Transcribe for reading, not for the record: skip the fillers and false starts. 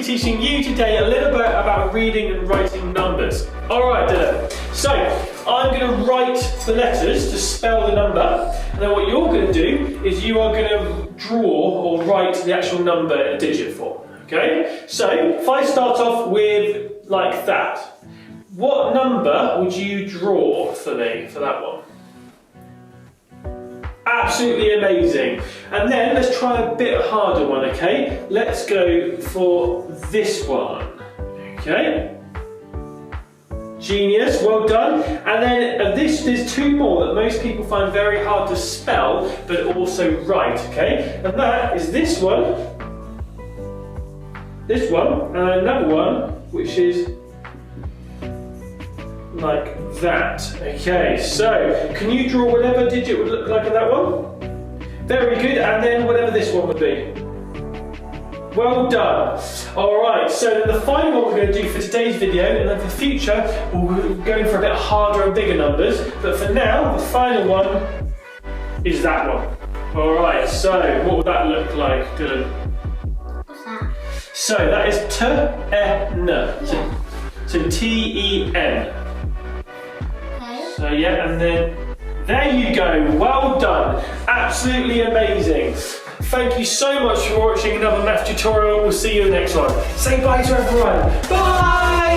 teaching you today a little bit about reading and writing numbers. Alright Dylan, so I'm going to write the letters to spell the number, and then what you're going to do is you are going to draw or write the actual number in a digit form. Okay, so if I start off with like that, what number would you draw for me for that one? Absolutely amazing. And then let's try a bit harder one, okay? Let's go for this one, okay? Genius, well done. And then there's two more that most people find very hard to spell, but also write, okay? And that is this one, and another one, which is like that. Okay, so can you draw whatever digit would look like in that one? Very good, and then whatever this one would be. Well done. Alright, so then the final one we're going to do for today's video, and then for future, we'll go for a bit harder and bigger numbers, but for now, the final one is that one. Alright, so what would that look like, Dylan? What's that? So that is T-E-N. Yeah. So T-E-N. Okay. So yeah, and then there you go. Well done. Absolutely amazing. Thank you so much for watching another math tutorial. We'll see you in the next one. Say bye to everyone. Bye!